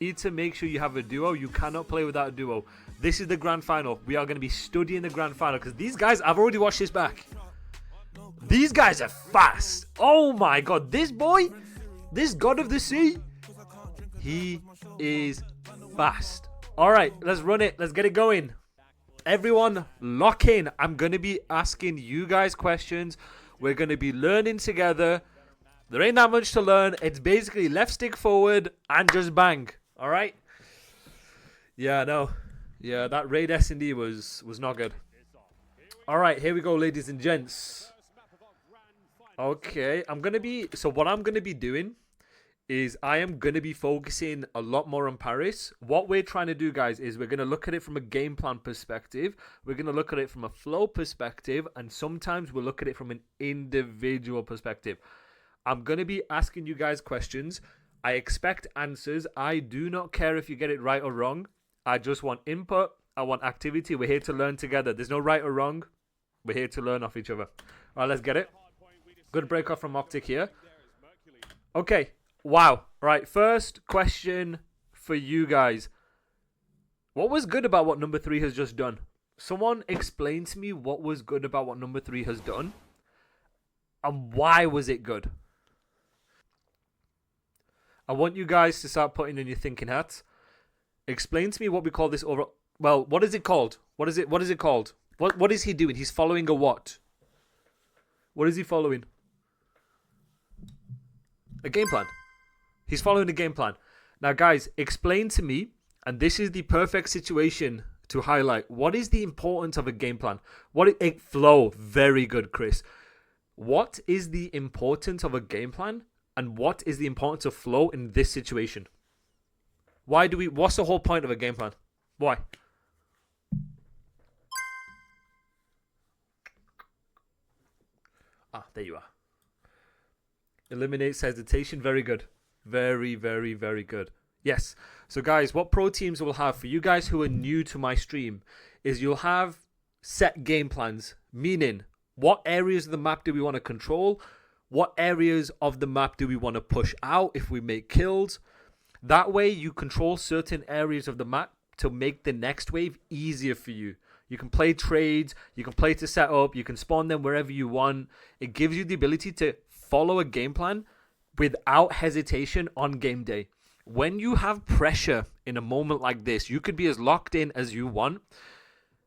need to make sure you have a duo. You cannot play without a duo. This is the grand final. We are going to be studying the grand final because these guys, I've already watched this back. These guys are fast. Oh my god. This boy, this god of the sea, he is fast. All right, let's run it. Let's get it going. Everyone, lock in. I'm going to be asking you guys questions. We're going to be learning together. There ain't that much to learn. It's basically left stick forward and just bang. All right? Yeah, no. Yeah, that raid S&D was not good. All right, here we go, ladies and gents. Okay, what I'm going to be doing is I am going to be focusing a lot more on Paris. What we're trying to do, guys, is we're going to look at it from a game plan perspective. We're going to look at it from a flow perspective. And sometimes we'll look at it from an individual perspective. I'm going to be asking you guys questions. I expect answers. I do not care if you get it right or wrong. I just want input. I want activity. We're here to learn together. There's no right or wrong. We're here to learn off each other. All right, let's get it. Good break off from OpTic here. Okay. Wow. Right. First question for you guys. What was good about what number 3 has just done? Someone explain to me what was good about what number 3 has done. And why was it good? I want you guys to start putting in your thinking hats. Explain to me what we call this over. Well, what is it called? What is it called? What is he doing? He's following a what? What is he following? A game plan. He's following a game plan. Now, guys, explain to me, and this is the perfect situation to highlight. What is the importance of a game plan? Flow. Very good, Chris. What is the importance of a game plan? And what is the importance of flow in this situation? What's the whole point of a game plan? Why? There you are. Eliminates hesitation. Very good. Very, very, very good. Yes. So, guys, what pro teams will have for you guys who are new to my stream is you'll have set game plans, meaning what areas of the map do we want to control? What areas of the map do we want to push out if we make kills? That way you control certain areas of the map to make the next wave easier for you. You can play trades, you can play to set up, you can spawn them wherever you want. It gives you the ability to follow a game plan without hesitation on game day. When you have pressure in a moment like this, you could be as locked in as you want.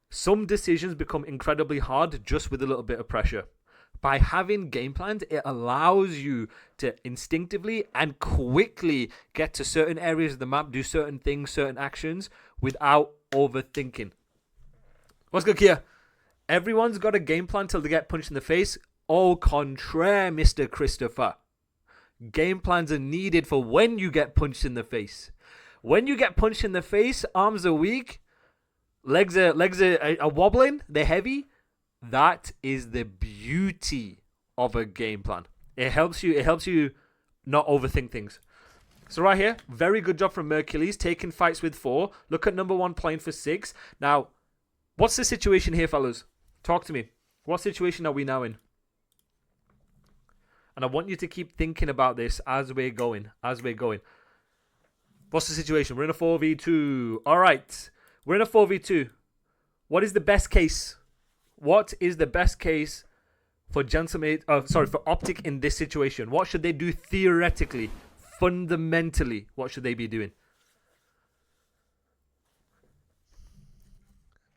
Some decisions become incredibly hard just with a little bit of pressure. By having game plans, it allows you to instinctively and quickly get to certain areas of the map, do certain things, certain actions without overthinking. What's good, Kia? Everyone's got a game plan till they get punched in the face. Au contraire, Mr. Christopher. Game plans are needed for when you get punched in the face. When you get punched in the face, arms are weak, legs are wobbling, they're heavy. That is the beauty of a game plan. It helps you not overthink things. So right here, very good job from Mercules, taking fights with 4. Look at number 1 playing for 6. Now, what's the situation here, fellas? Talk to me. What situation are we now in? And I want you to keep thinking about this as we're going. What's the situation? We're in a 4v2. All right. We're in a 4v2. What is the best case? What is the best case for OpTic in this situation? What should they do theoretically? Fundamentally, what should they be doing?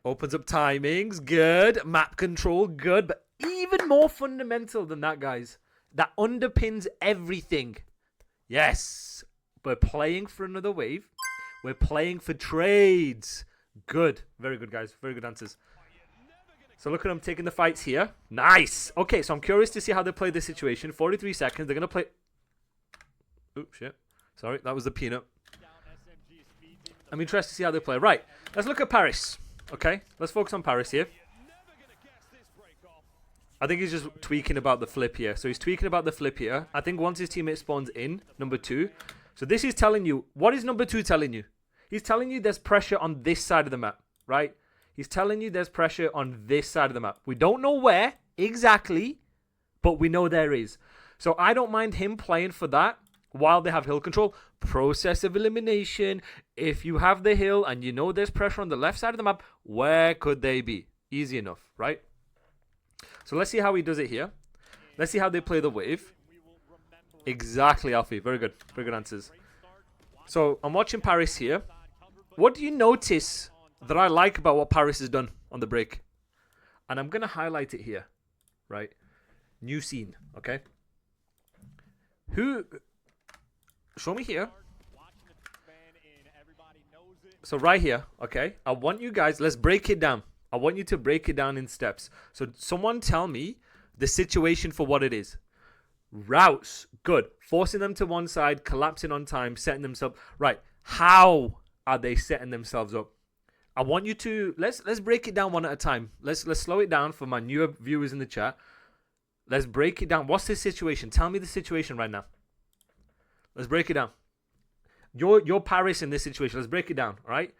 Opens up timings, good. Map control, good. But even more fundamental than that, guys. That underpins everything. Yes. We're playing for another wave. We're playing for trades. Good. Very good, guys. Very good answers. So look at them taking the fights here. Nice. Okay, so I'm curious to see how they play this situation. 43 seconds. They're going to play... Oops, shit. Sorry, that was the peanut. I'm interested to see how they play. Right, let's look at Paris. Okay, let's focus on Paris here. I think he's just tweaking about the flip here. So he's tweaking about the flip here. I think once his teammate spawns in, number 2. So this is telling you... What is number 2 telling you? He's telling you there's pressure on this side of the map, right? He's telling you there's pressure on this side of the map. We don't know where exactly, but we know there is. So I don't mind him playing for that. while they have hill control. Process of elimination. If you have the hill and you know there's pressure on the left side of the map, where could they be? Easy enough, right? So let's see how he does it here. Let's see how they play the wave. Exactly, Alfie. Very good. Very good answers. So I'm watching Paris here. What do you notice that I like about what Paris has done on the break? And I'm going to highlight it here, right? New scene, okay? Show me here. So right here, okay? I want you guys, let's break it down. I want you to break it down in steps. So someone tell me the situation for what it is. Routes, good. Forcing them to one side, collapsing on time, setting themselves right. How are they setting themselves up? I want you to let's break it down one at a time. Let's slow it down for my newer viewers in the chat. Let's break it down. What's the situation? Tell me the situation right now. Let's break it down. You're Paris in this situation. Let's break it down. All right.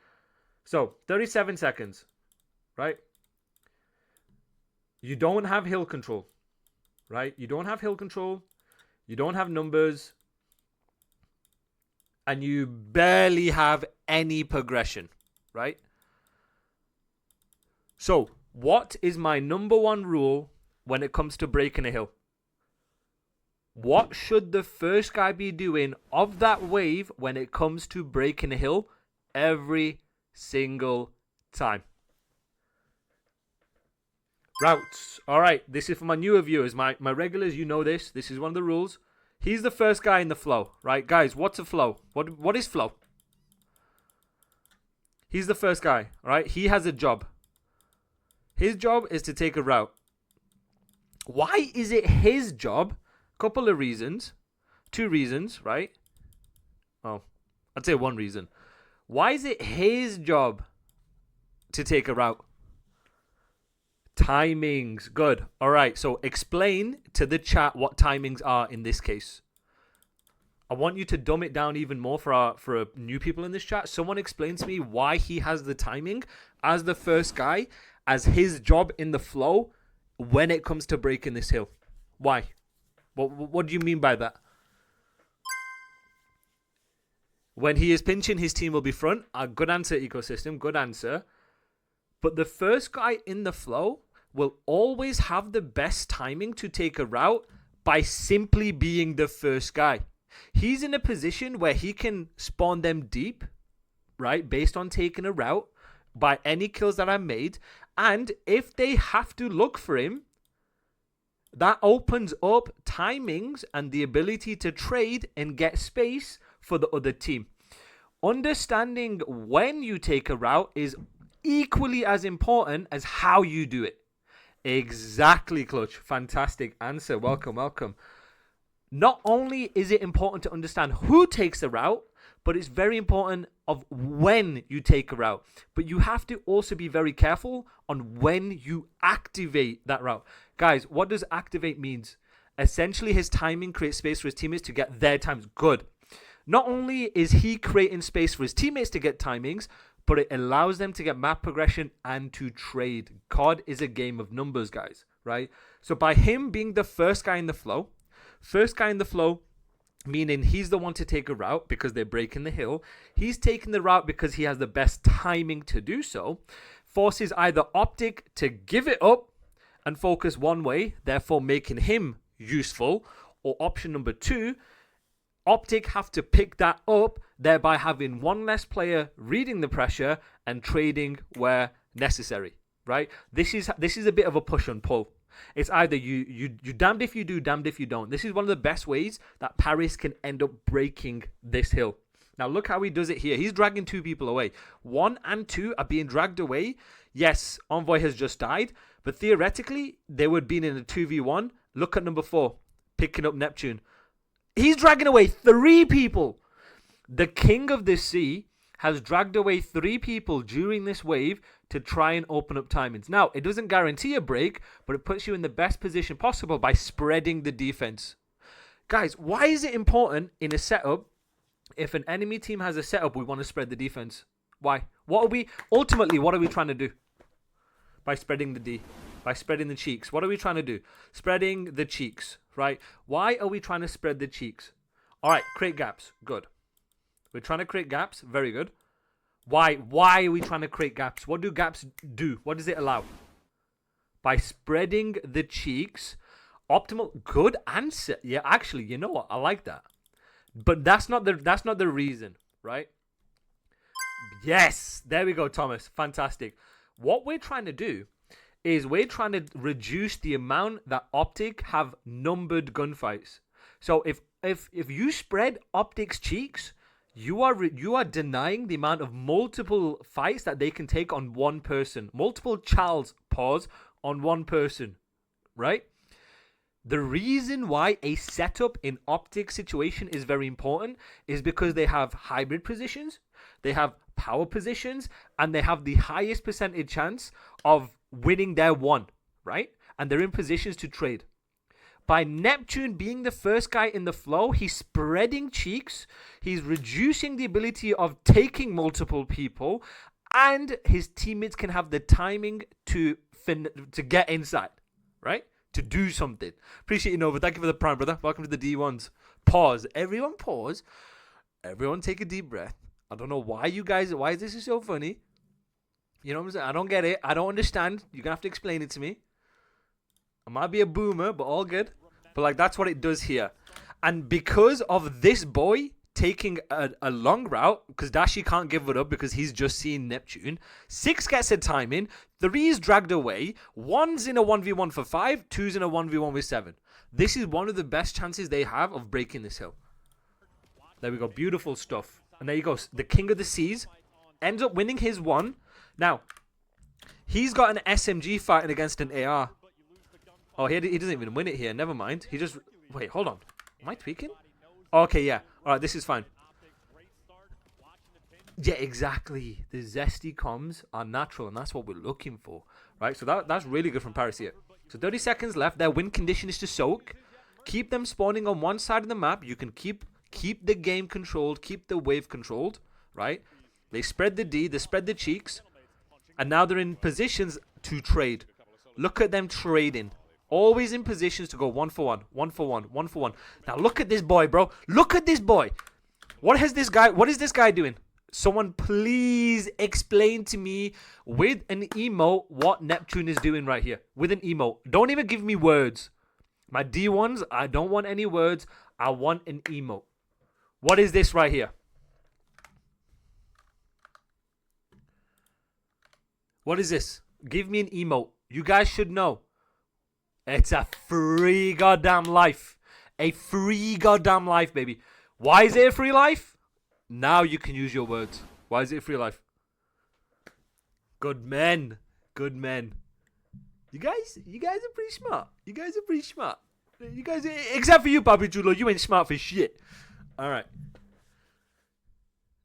So 37 seconds. Right. You don't have hill control. Right? You don't have hill control. You don't have numbers. And you barely have any progression. Right? So, what is my number one rule when it comes to breaking a hill? What should the first guy be doing of that wave when it comes to breaking a hill every single time? Routes. All right, this is for my newer viewers. My regulars, you know this. This is one of the rules. He's the first guy in the flow, right? Guys, what's a flow? What is flow? He's the first guy, all right? He has a job. His job is to take a route. Why is it his job? Couple of reasons. 2 reasons, right? Oh, I'd say 1 reason. Why is it his job to take a route? Timings. Good. All right. So explain to the chat what timings are in this case. I want you to dumb it down even more for new people in this chat. Someone explain to me why he has the timing as the first guy, as his job in the flow when it comes to breaking this hill. Why? What do you mean by that? When he is pinching, his team will be front. Good answer, ecosystem. Good answer. But the first guy in the flow will always have the best timing to take a route by simply being the first guy. He's in a position where he can spawn them deep, right, based on taking a route by any kills that are made. And if they have to look for him, that opens up timings and the ability to trade and get space for the other team. Understanding when you take a route is equally as important as how you do it. Exactly, Clutch. Fantastic answer. Welcome, welcome. Not only is it important to understand who takes the route, but it's very important of when you take a route. But you have to also be very careful on when you activate that route. Guys, what does activate means? Essentially, his timing creates space for his teammates to get their times. Good. Not only is he creating space for his teammates to get timings, but it allows them to get map progression and to trade. COD is a game of numbers, guys, right? So by him being the first guy in the flow, meaning he's the one to take a route because they're breaking the hill. He's taking the route because he has the best timing to do so. Forces either OpTic to give it up and focus one way, therefore making him useful. Or option number 2, OpTic have to pick that up, thereby having one less player reading the pressure and trading where necessary, right? This is a bit of a push and pull. It's either you damned if you do, damned if you don't. This is one of the best ways that Paris can end up breaking this hill. Now look how he does it here. He's dragging 2 people away. 1 and 2 are being dragged away. Yes, Envoy has just died, but theoretically they would have been in a 2v1. Look at number 4, picking up Neptune. He's dragging away 3 people. The king of the sea has dragged away 3 people during this wave to try and open up timings. Now, it doesn't guarantee a break, but it puts you in the best position possible by spreading the defense. Guys, why is it important in a setup, if an enemy team has a setup, we want to spread the defense? Why? What are we trying to do? By spreading the D. By spreading the cheeks. What are we trying to do? Spreading the cheeks, right? Why are we trying to spread the cheeks? All right, create gaps. Good. We're trying to create gaps. Very good. Why are we trying to create gaps? What do gaps do? What does it allow? By spreading the cheeks. Optimal. Good answer. Yeah, actually, you know what? I like that. But that's not the reason, right? Yes. There we go, Thomas. Fantastic. What we're trying to do is we're trying to reduce the amount that OpTic have numbered gunfights. So if you spread OpTic's cheeks, you are denying the amount of multiple fights that they can take on one person. Multiple Charles pause on one person, right? The reason why a setup in OpTic situation is very important is because they have hybrid positions, they have power positions, and they have the highest percentage chance of winning their one, right? And they're in positions to trade. By Neptune being the first guy in the flow, he's spreading cheeks, he's reducing the ability of taking multiple people, and his teammates can have the timing to get inside, right? To do something. Appreciate you, Nova. Thank you for the prime, brother. Welcome to the D1s. Pause. Everyone pause. Everyone take a deep breath. I don't know why is this so funny? You know what I'm saying? I don't get it. I don't understand. You're going to have to explain it to me. I might be a boomer, but all good. But like, that's what it does here. And because of this boy taking a long route, because Dashi can't give it up because he's just seen Neptune, 6 gets a timing, 3 is dragged away, 1's in a 1v1 for 5, 2's in a 1v1 with 7. This is one of the best chances they have of breaking this hill. There we go. Beautiful stuff. And there you go. The King of the Seas ends up winning his one. Now, he's got an SMG fighting against an AR. Oh, he doesn't even win it here. Never mind. He just... Wait, hold on. Am I tweaking? Okay, yeah. All right, this is fine. Yeah, exactly. The zesty comms are natural, and that's what we're looking for, right? So that's really good from Paris here. So 30 seconds left. Their win condition is to soak. Keep them spawning on one side of the map. You can keep the game controlled, keep the wave controlled, right? They spread the D, they spread the cheeks, and now they're in positions to trade. Look at them trading. Always in positions to go 1 for 1, 1 for 1, 1 for 1. Now look at this boy, bro. Look at this boy. What is this guy doing? Someone please explain to me with an emote what Neptune is doing right here. With an emote. Don't even give me words. My D1s, I don't want any words. I want an emote. What is this right here? What is this? Give me an emote. You guys should know. It's a free goddamn life. A free goddamn life, baby. Why is it a free life? Now you can use your words. Why is it a free life? Good men. Good men. You guys are pretty smart. You guys are pretty smart. You guys, except for you, Papi Chulo, you ain't smart for shit. All right.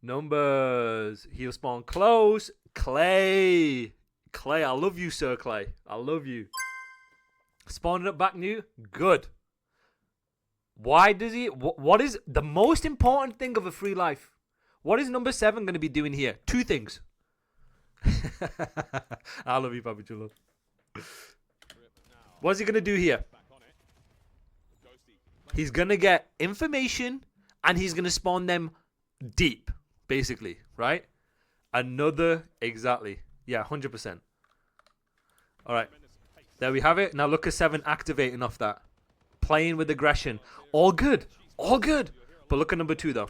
Numbers. He'll spawn close. Clay. Clay, I love you, Sir Clay. I love you. Spawning up back new. Good. Why does he... What is the most important thing of a free life? What is number 7 going to be doing here? 2 things. I love you, Papi Chulo. What's he going to do here? He's going to get information and he's going to spawn them deep, basically, right? Another... Exactly. Yeah, 100%. All right. There we have it. Now look at 7 activating off that. Playing with aggression. All good. All good. But look at number 2 though.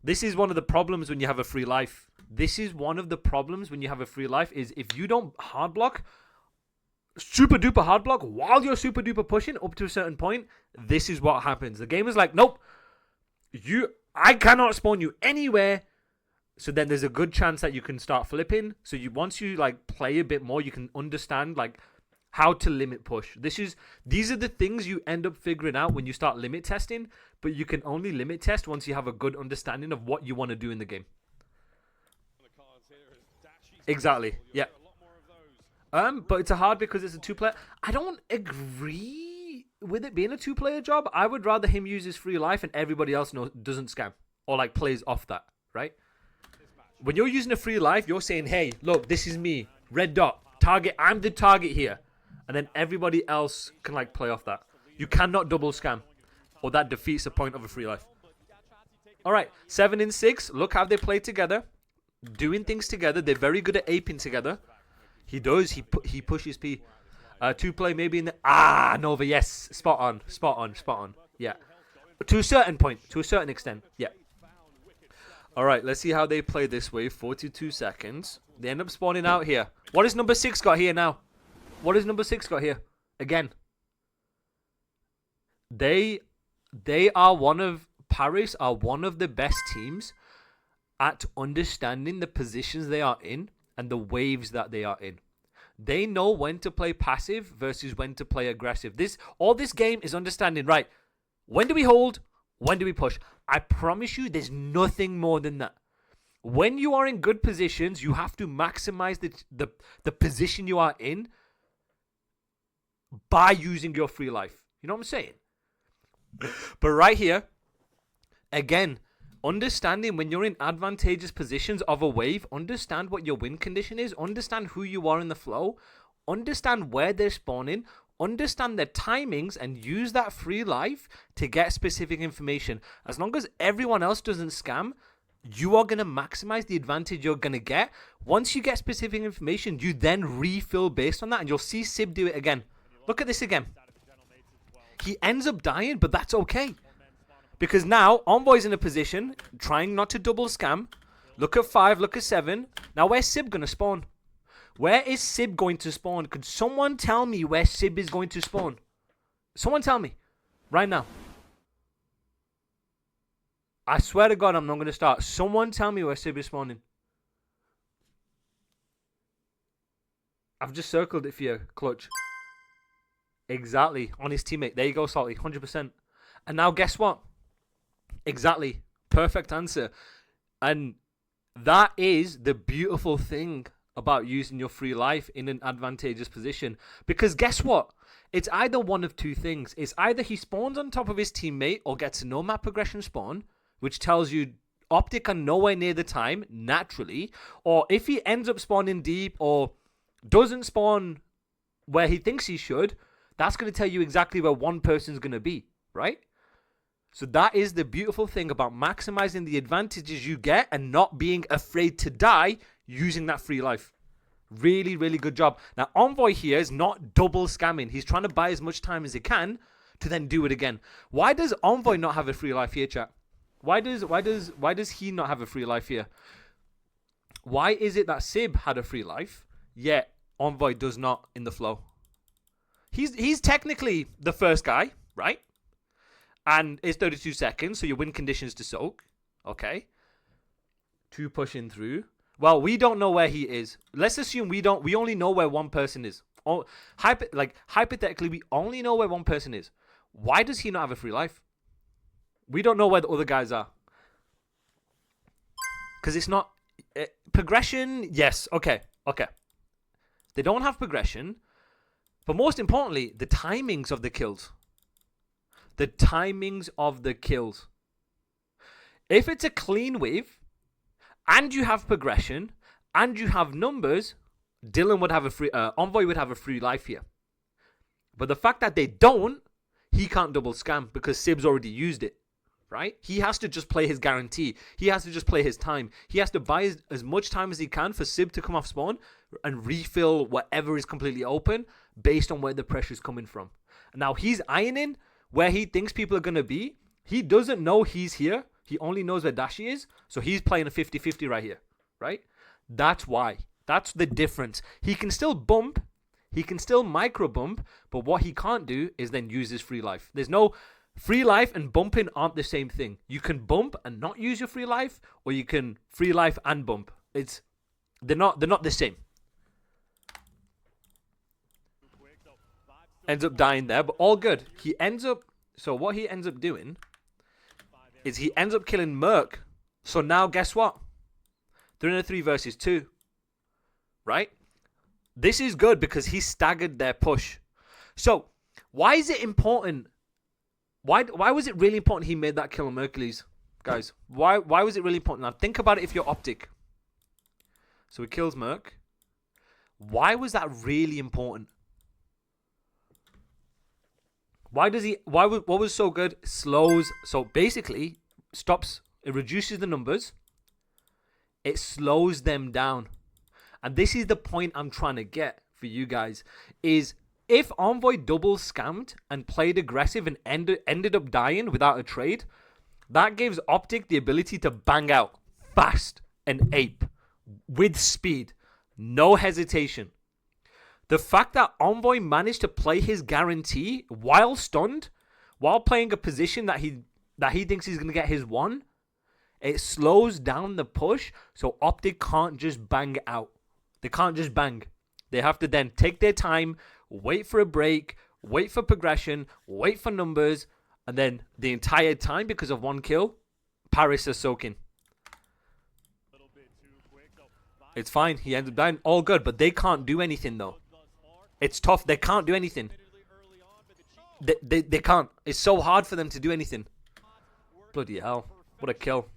This is one of the problems when you have a free life. This is one of the problems when you have a free life is if you don't hard block, super duper hard block while you're super duper pushing up to a certain point, this is what happens. The game is like, nope. I cannot spawn you anywhere. So then there's a good chance that you can start flipping. So once you like play a bit more, you can understand like how to limit push. These are the things you end up figuring out when you start limit testing, but you can only limit test once you have a good understanding of what you want to do in the game. Exactly. Yeah. But it's a hard because it's a 2-player. I don't agree with it being a 2-player job. I would rather him use his free life and everybody else doesn't scam or like plays off that, right? When you're using a free life, you're saying, hey, look, this is me. Red dot. Target. I'm the target here. And then everybody else can like play off that. You cannot double scam. or that defeats the point of a free life. All right, 7 in 6. Look how they play together, doing things together. They're very good at aping together. He does. He pushes P. 2-play maybe in the Nova. Yes, spot on. Yeah, to a certain point, to a certain extent. Yeah. All right, let's see how they play this way. 42 seconds. They end up spawning out here. What has number 6 got here now? What has number 6 got here? Again. Paris are one of the best teams at understanding the positions they are in and the waves that they are in. They know when to play passive versus when to play aggressive. All this game is understanding, right, when do we hold? When do we push? I promise you there's nothing more than that. When you are in good positions, you have to maximize the position you are in by using your free life. You know what I'm saying? But right here, again, understanding when you're in advantageous positions of a wave, understand what your win condition is, understand who you are in the flow, understand where they're spawning, understand their timings, and use that free life to get specific information. As long as everyone else doesn't scam, you are going to maximize the advantage you're going to get. Once you get specific information, you then refill based on that, and you'll see Sib do it again. Look at this again. He ends up dying, but that's okay. Because now, Envoy's in a position, trying not to double scam. Look at 5, look at 7. Now, where's Sib going to spawn? Where is Sib going to spawn? Could someone tell me where Sib is going to spawn? Someone tell me. Right now. I swear to God, I'm not going to start. Someone tell me where Sib is spawning. I've just circled it for you, Clutch. Exactly. On his teammate. There you go, Salty. 100%. And now guess what? Exactly. Perfect answer. And that is the beautiful thing about using your free life in an advantageous position. Because guess what? It's either one of two things. It's either he spawns on top of his teammate or gets a no map progression spawn, which tells you OpTic are nowhere near the time, naturally. Or if he ends up spawning deep or doesn't spawn where he thinks he should, that's going to tell you exactly where one person's going to be, right? So that is the beautiful thing about maximizing the advantages you get and not being afraid to die using that free life. Really, really good job. Now, Envoy here is not double scamming. He's trying to buy as much time as he can to then do it again. Why does Envoy not have a free life here, chat? Why does he not have a free life here? Why is it that Sib had a free life, yet Envoy does not in the flow? He's technically the first guy, right? And it's 32 seconds, so your win conditions to soak. Okay. 2 pushing through. Well, we don't know where he is. Let's assume we only know where one person is. Hypothetically, we only know where one person is. Why does he not have a free life? We don't know where the other guys are. Because it's not... progression, yes. Okay. They don't have progression. But most importantly, the timings of the kills. The timings of the kills. If it's a clean wave, and you have progression, and you have numbers, Dylan would have a free... Envoy would have a free life here. But the fact that they don't, he can't double scam because Sib's already used it. Right? He has to just play his guarantee. He has to just play his time. He has to buy as much time as he can for Sib to come off spawn and refill whatever is completely open based on where the pressure is coming from. Now, he's ironing where he thinks people are going to be. He doesn't know he's here. He only knows where Dashi is. So he's playing a 50-50 right here. Right? That's why. That's the difference. He can still bump. He can still micro bump. But what he can't do is then use his free life. There's no... Free life and bumping aren't the same thing. You can bump and not use your free life, or you can free life and bump. They're not the same. Ends up dying there, but all good. So what he ends up doing is he ends up killing Merc. So now guess what? They're in a 3 versus 2. Right? This is good because he staggered their push. So why is it important? Why was it really important he made that kill on Mercules? Guys, why was it really important? Now, think about it if you're OpTic. So he kills Merc. Why was that really important? Why does he? What was so good? Slows. So basically, stops. It reduces the numbers. It slows them down. And this is the point I'm trying to get for you guys. Is if Envoy double scammed and played aggressive and ended up dying without a trade, that gives OpTic the ability to bang out fast and ape with speed. No hesitation. The fact that Envoy managed to play his guarantee while stunned, while playing a position that he thinks he's going to get his one, it slows down the push, so OpTic can't just bang it out. They can't just bang. They have to then take their time, wait for a break, wait for progression, wait for numbers, and then the entire time, because of one kill, Paris is soaking. It's fine. He ends up dying. All good, but they can't do anything, though. It's tough. They can't do anything. They can't. It's so hard for them to do anything. Bloody hell. What a kill.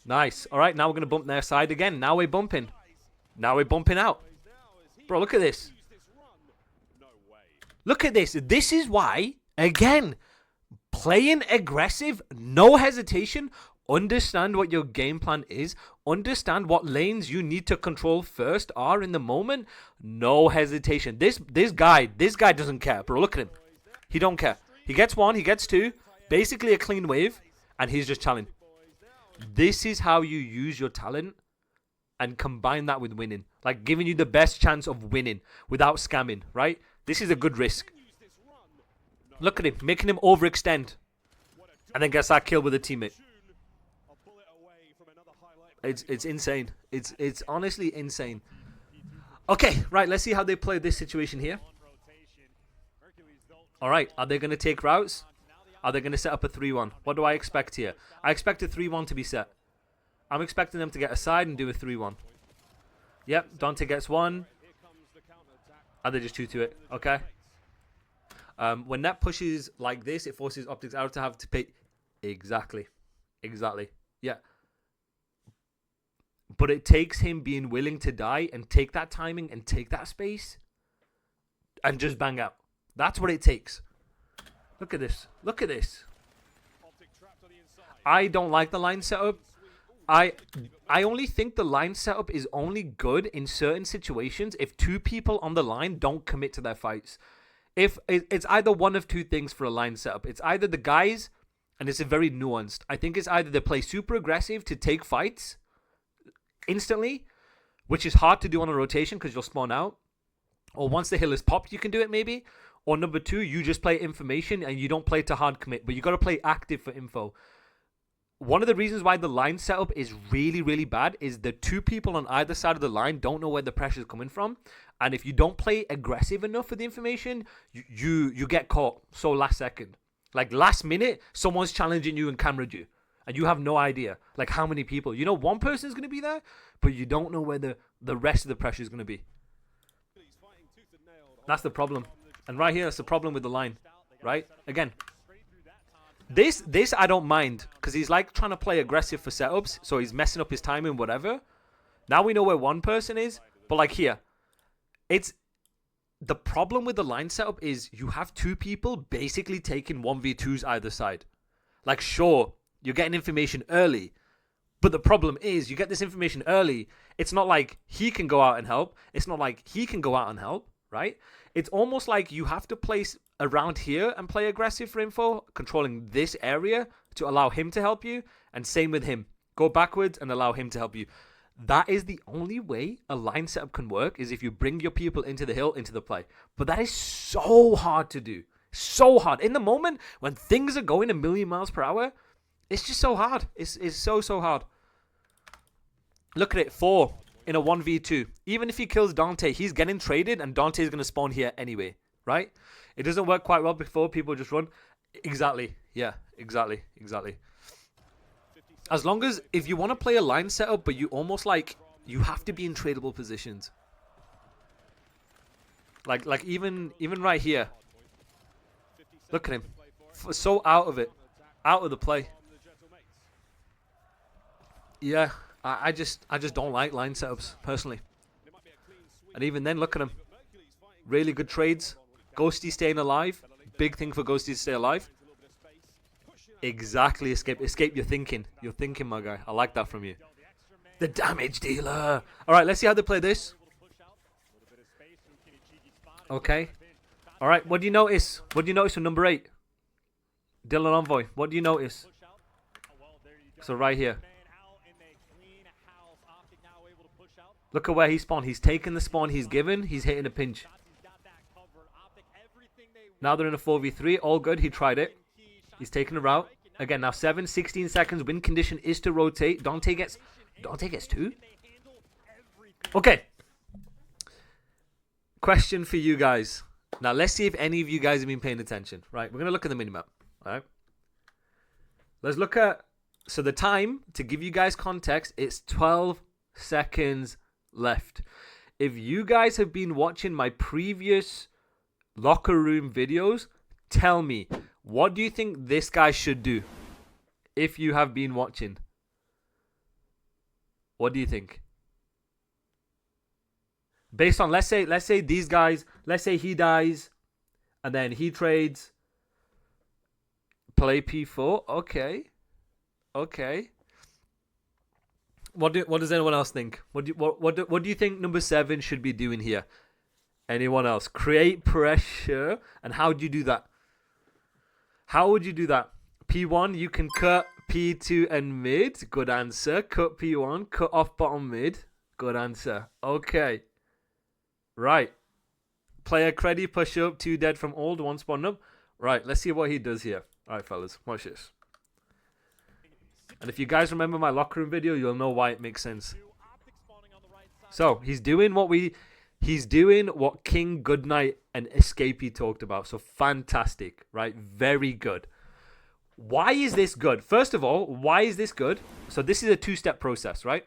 Nice. All right, now we're going to bump their side again. Now we're bumping. Now we're bumping out. Bro, look at this. Look at this. This is why, again, playing aggressive, no hesitation, understand what your game plan is, understand what lanes you need to control first are in the moment, no hesitation. This guy doesn't care, bro. Look at him. He don't care. He gets one, he gets two, basically a clean wave, and he's just chilling. This is how you use your talent and combine that with winning. Like giving you the best chance of winning without scamming, right? This is a good risk. Look at him, making him overextend. And then gets that kill with a teammate. It's insane. It's honestly insane. Okay, right, let's see how they play this situation here. Alright, are they going to take routes? Are they going to set up a 3-1? What do I expect here? I expect a 3-1 to be set. I'm expecting them to get a side and do a 3-1. Yep, Dante gets one. And they just 2-2 it. Okay. When that pushes like this, it forces OpTic out to have to pay. Exactly. Yeah. But it takes him being willing to die and take that timing and take that space and just bang out. That's what it takes. Look at this. Look at this. I don't like the line setup. I only think the line setup is only good in certain situations if two people on the line don't commit to their fights. If it's either one of two things for a line setup. It's either the guys, and it's very nuanced. I think it's either they play super aggressive to take fights instantly, which is hard to do on a rotation because you'll spawn out. Or once the hill is popped, you can do it maybe. Or number two, you just play information and you don't play to hard commit, but you got to play active for info. One of the reasons why the line setup is really, really bad is the two people on either side of the line don't know where the pressure is coming from. And if you don't play aggressive enough for the information, you get caught so last second. Like last minute, someone's challenging you and cameraed you. And you have no idea, like how many people. You know one person is going to be there, but you don't know where the rest of the pressure is going to be. That's the problem. And right here, that's the problem with the line, right? Again, this I don't mind because he's like trying to play aggressive for setups, so he's messing up his timing, whatever. Now we know where one person is, but like here, it's the problem with the line setup is you have two people basically taking 1v2s either side. Like sure, you're getting information early, but the problem is you get this information early. It's not like he can go out and help. It's not like he can go out and help, right? It's almost like you have to place around here and play aggressive for info, controlling this area to allow him to help you. And same with him. Go backwards and allow him to help you. That is the only way a line setup can work, is if you bring your people into the hill, into the play. But that is so hard to do. So hard. In the moment, when things are going a million miles per hour, it's just so hard. It's so hard. Look at it. 4 in a 1v2. Even if he kills Dante, he's getting traded and Dante is going to spawn here anyway, right? It doesn't work quite well before people just run. Exactly. Yeah, exactly. As long as, if you want to play a line setup, but you almost like, you have to be in tradable positions. Like even right here. Look at him. So out of it. Out of the play. Yeah, I just don't like line setups, personally. And even then, look at him. Really good trades. Ghosty staying alive. Big thing for Ghosty to stay alive. Exactly, escape. Escape your thinking. You're thinking, my guy. I like that from you. The damage dealer. All right, let's see how they play this. Okay. All right, what do you notice? What do you notice from number 8? Dylan Envoy. What do you notice? So right here. Look at where he spawned. He's taken the spawn he's given. He's hitting a pinch. Now they're in a 4v3. All good. He tried it. He's taken a route. Again, now 16 seconds. Win condition is to rotate. Dante gets 2. Okay. Question for you guys. Now, let's see if any of you guys have been paying attention. Right, we're going to look at the minimap. All right. Let's look at... So the time, to give you guys context, it's 12 seconds left. If you guys have been watching my previous locker room videos, tell me, what do you think this guy should do? If you have been watching. What do you think? Based on, let's say these guys, let's say he dies, and then he trades, play P4. Okay. What does anyone else think? What do you think number 7 should be doing here? Anyone else? Create pressure. And how do you do that? How would you do that? P1, you can cut P2 and mid. Good answer. Cut P1, cut off bottom mid. Good answer. Okay. Right. Player credit, push up, 2 dead from old, 1 spawn up. Right, let's see what he does here. Alright, fellas, watch this. And if you guys remember my locker room video, you'll know why it makes sense. So, he's doing what King Goodnight and Escapee talked about. So, fantastic, right? Very good. Why is this good? First of all, why is this good? So, this is a 2-step process, right?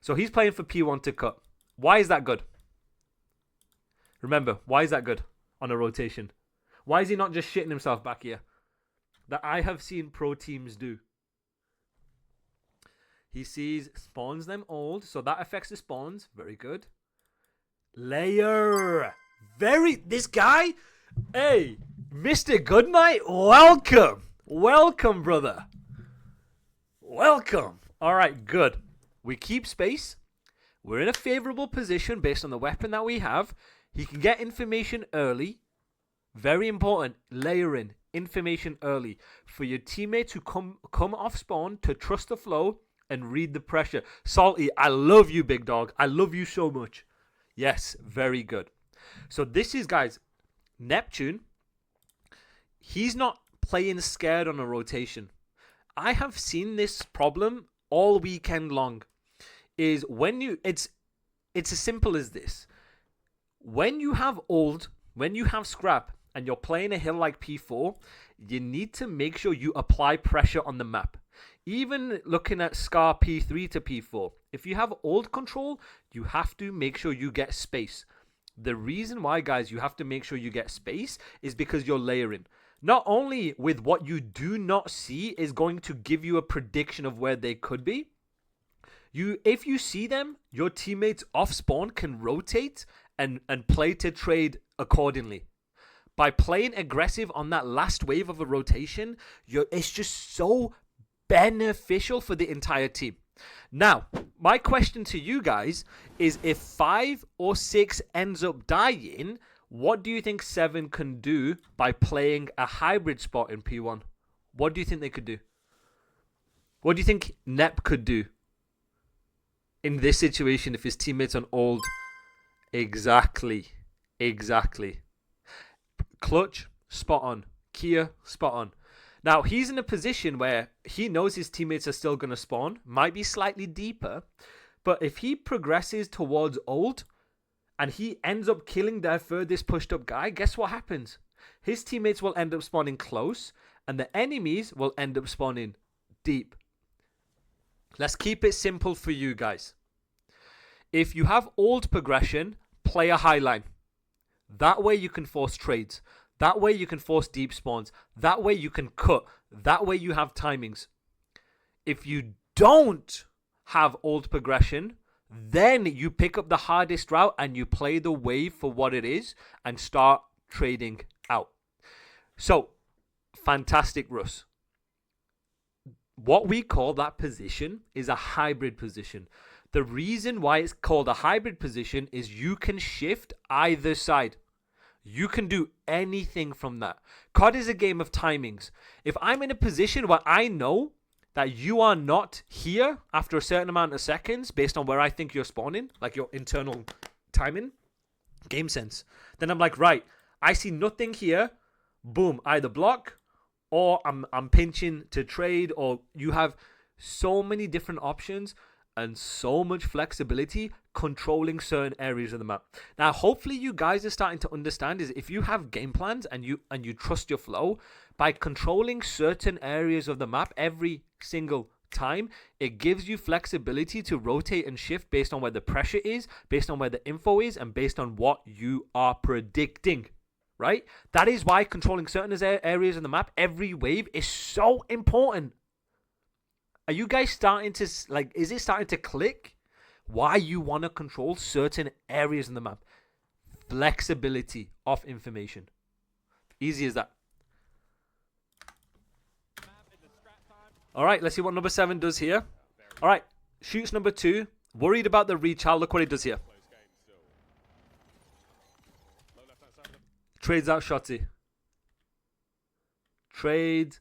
So, he's playing for P1 to cut. Why is that good? Remember, why is that good on a rotation? Why is he not just shitting himself back here? That I have seen pro teams do. He sees, spawns them old, so that affects the spawns. Very good. Layer. This guy, hey, Mr. Goodnight, welcome. Welcome, brother. Welcome. All right, good. We keep space. We're in a favorable position based on the weapon that we have. He can get information early. Very important. Layering information early for your teammates who come off spawn to trust the flow and read the pressure. Salty, I love you, big dog. I love you so much. Yes, very good. So this is, guys, Neptune. He's not playing scared on a rotation. I have seen this problem all weekend long. Is when you it's as simple as this. When you have old, when you have scrap, and you're playing a hill like P4, you need to make sure you apply pressure on the map. Even looking at Scar P3 to P4, if you have old control, you have to make sure you get space. The reason why, guys, you have to make sure you get space is because you're layering. Not only with what you do not see is going to give you a prediction of where they could be. If you see them, your teammates off spawn can rotate and play to trade accordingly. By playing aggressive on that last wave of a rotation, it's just so beneficial for the entire team. Now, my question to you guys is, if 5 or 6 ends up dying, what do you think 7 can do by playing a hybrid spot in P1? What do you think they could do? What do you think Nep could do in this situation if his teammates on old? Exactly. Clutch, spot on. Kia, spot on. Now, he's in a position where he knows his teammates are still going to spawn. Might be slightly deeper. But if he progresses towards old and he ends up killing their furthest pushed up guy, guess what happens? His teammates will end up spawning close and the enemies will end up spawning deep. Let's keep it simple for you guys. If you have old progression, play a high line. That way you can force trades. That way you can force deep spawns. That way you can cut. That way you have timings. If you don't have old progression, then you pick up the hardest route and you play the wave for what it is and start trading out. So, fantastic, Russ. What we call that position is a hybrid position. The reason why it's called a hybrid position is you can shift either side. You can do anything from that. COD is a game of timings. If I'm in a position where I know that you are not here after a certain amount of seconds based on where I think you're spawning, like your internal timing, game sense, then I'm like, right, I see nothing here. Boom, either block or I'm pinching to trade, or you have so many different options and so much flexibility controlling certain areas of the map. Now, hopefully you guys are starting to understand is if you have game plans and you trust your flow, by controlling certain areas of the map every single time, it gives you flexibility to rotate and shift based on where the pressure is, based on where the info is, and based on what you are predicting. Right? That is why controlling certain areas of the map every wave is so important. Are you guys starting to, like, is it starting to click why you want to control certain areas in the map? Flexibility of information. Easy as that. All right, let's see what number 7 does here. All right, shoots number 2. Worried about the rechild. Look what he does here. Trades out Shotty. Trades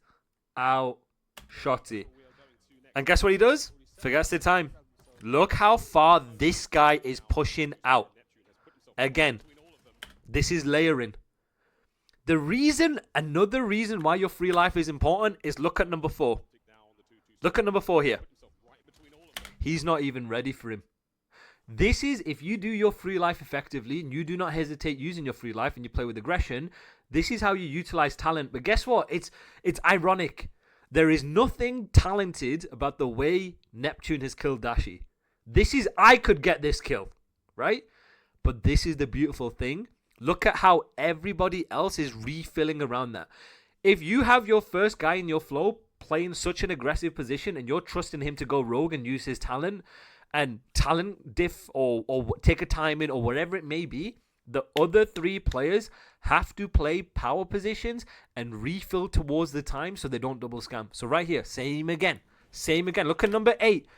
out Shotty. And guess what he does? Forgets the time. Look how far this guy is pushing out. Again, this is layering. Another reason why your free life is important is look at number 4. Look at number 4 here. He's not even ready for him. This is, if you do your free life effectively and you do not hesitate using your free life and you play with aggression, this is how you utilize talent. But guess what? It's ironic. There is nothing talented about the way Neptune has killed Dashi. I could get this kill, right? But this is the beautiful thing. Look at how everybody else is refilling around that. If you have your first guy in your flow playing such an aggressive position and you're trusting him to go rogue and use his talent, and talent diff or take a time in or whatever it may be, the other 3 players have to play power positions and refill towards the time so they don't double scam. So right here, same again. Look at number 8.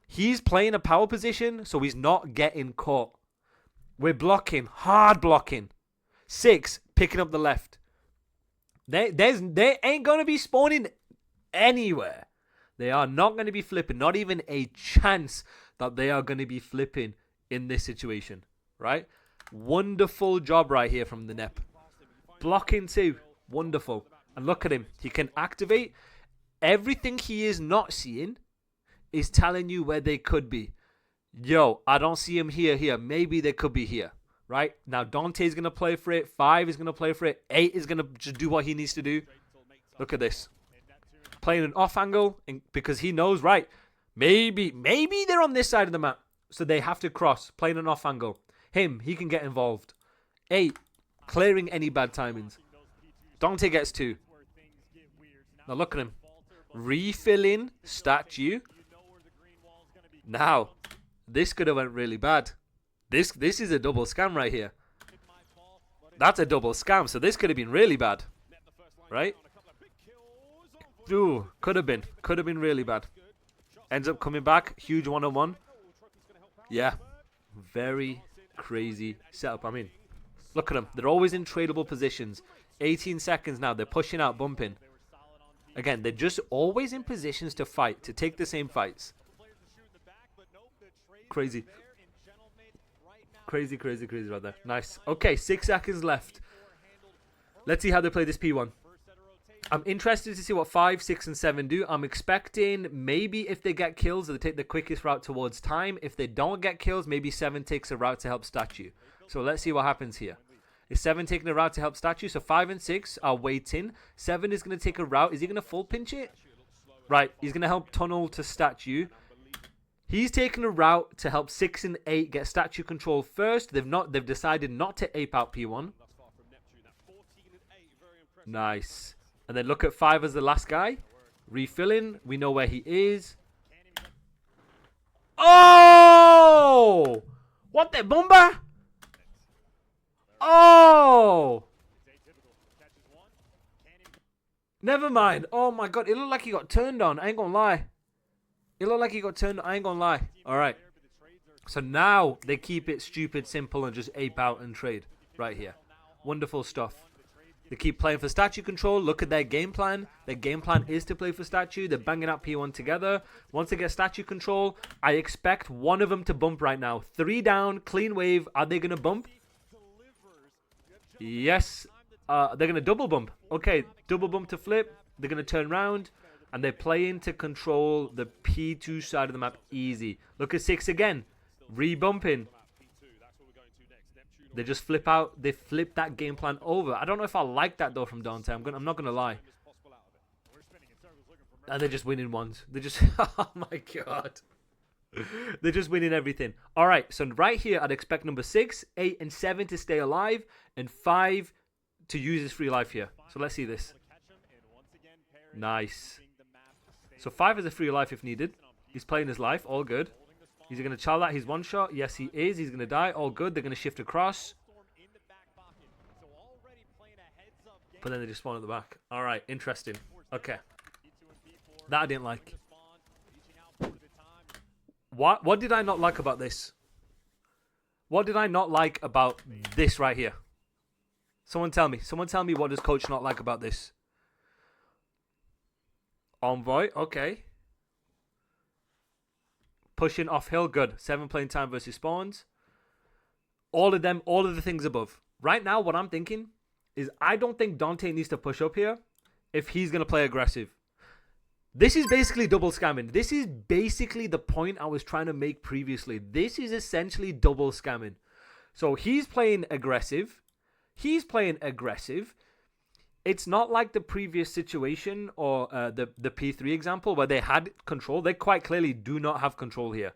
He's playing a power position, so he's not getting caught. We're blocking, hard blocking. 6, picking up the left. They ain't going to be spawning anywhere. They are not going to be flipping, not even a chance that they are going to be flipping in this situation, right? Wonderful job right here from the Nep. Blocking too, wonderful. And look at him, he can activate. Everything he is not seeing is telling you where they could be. Yo, I don't see him here. Maybe they could be here, right? Now Dante's going to play for it. 5 is going to play for it. 8 is going to just do what he needs to do. Look at this. Playing an off angle because he knows, right, maybe they're on this side of the map, so they have to cross. Playing an off angle. He can get involved. 8, clearing any bad timings. Dante gets 2. Now look at him. Refilling statue. Now, this could have went really bad. This is a double scam right here. That's a double scam, so this could have been really bad. Right? Ooh, could have been really bad. Ends up coming back, huge 1-on-1. Yeah, very crazy setup. I mean, look at them. They're always in tradable positions. 18 seconds now. They're pushing out, bumping. Again, they're just always in positions to fight, to take the same fights. Crazy. Crazy right there. Nice. Okay, 6 seconds left. Let's see how they play this P1. I'm interested to see what 5, 6, and 7 do. I'm expecting maybe if they get kills, they take the quickest route towards time. If they don't get kills, maybe 7 takes a route to help statue. So let's see what happens here. Is 7 taking a route to help statue? So 5 and 6 are waiting. 7 is going to take a route. Is he going to full pinch it? Right, he's going to help tunnel to statue. He's taking a route to help 6 and 8 get statue control first. They've decided not to ape out P1. Nice. And then look at 5 as the last guy. Refilling. We know where he is. Oh! What the bomba? Oh! Never mind. Oh my god, it looked like he got turned on. I ain't gonna lie. It looked like he got turned on. I ain't gonna lie. Alright. So now they keep it stupid, simple, and just ape out and trade. Right here. Wonderful stuff. They keep playing for statue control. Look at their game plan. Their game plan is to play for statue. They're banging out P1 together. Once they get statue control, I expect one of them to bump right now. 3 down, clean wave. Are they going to bump? Yes. They're going to double bump. Okay, double bump to flip. They're going to turn around. And they're playing to control the P2 side of the map easy. Look at 6 again. Rebumping. They just flip out. They flip that game plan over. I don't know if I like that though from Dante. I'm not gonna lie. And they're just winning ones. They're just oh my god. They're just winning everything. All right. So right here, I'd expect number 6, 8, and 7 to stay alive, and 5 to use his free life here. So let's see this. Nice. So 5 is a free life if needed. He's playing his life. All good. Is he going to chow that? He's one shot. Yes, he is. He's going to die. All good. They're going to shift across. But then they just spawn at the back. All right. Interesting. Okay. That I didn't like. What did I not like about this? What did I not like about this right here? Someone tell me. Someone tell me what does coach not like about this? Envoy. Okay. Pushing off hill, good. 7 playing time versus spawns. All of them, all of the things above. Right now, what I'm thinking is I don't think Dante needs to push up here if he's going to play aggressive. This is basically double scamming. This is basically the point I was trying to make previously. This is essentially double scamming. So he's playing aggressive. He's playing aggressive. It's not like the previous situation or the P3 example where they had control. They quite clearly do not have control here.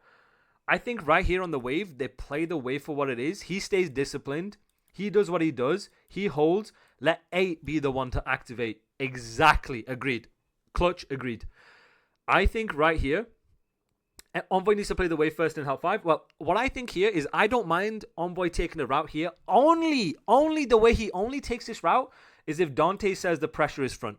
I think right here on the wave, they play the wave for what it is. He stays disciplined. He does what he does. He holds. Let 8 be the one to activate. Exactly. Agreed. Clutch. Agreed. I think right here, Envoy needs to play the wave first and help 5. Well, what I think here is I don't mind Envoy taking the route here. Only the way he only takes this route is if Dante says the pressure is front.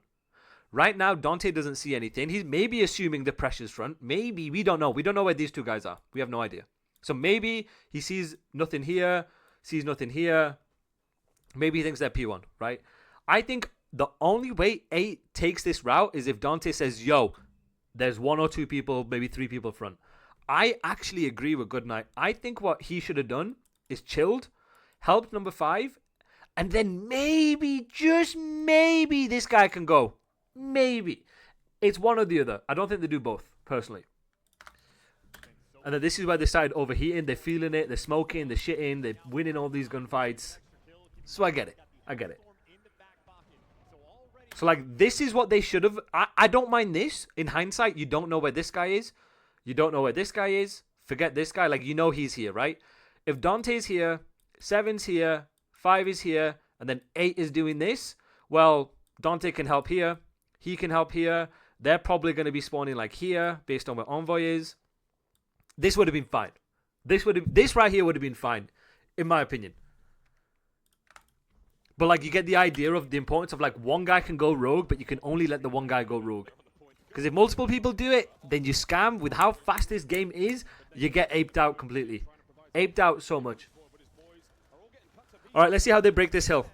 Right now, Dante doesn't see anything. He's maybe assuming the pressure is front. Maybe. We don't know. We don't know where these two guys are. We have no idea. So maybe he sees nothing here, sees nothing here. Maybe he thinks they're P1, right? I think the only way 8 takes this route is if Dante says, yo, there's 1 or 2 people, maybe 3 people front. I actually agree with Goodnight. I think what he should have done is chilled, helped number 5, and then maybe, just maybe, this guy can go. Maybe. It's one or the other. I don't think they do both, personally. And then this is where they started overheating. They're feeling it. They're smoking. They're shitting. They're winning all these gunfights. So I get it. I get it. So, like, this is what they should have. I don't mind this. In hindsight, you don't know where this guy is. You don't know where this guy is. Forget this guy. Like, you know he's here, right? If Dante's here, 7's here, 5 is here, and then 8 is doing this, well, Dante can help here. He can help here. They're probably going to be spawning like here, based on where Envoy is. This would have been fine. This right here would have been fine, in my opinion. But like you get the idea of the importance of like one guy can go rogue, but you can only let the one guy go rogue. Because if multiple people do it, then you scam. With how fast this game is, you get aped out completely. Aped out so much. Alright, let's see how they break this hill.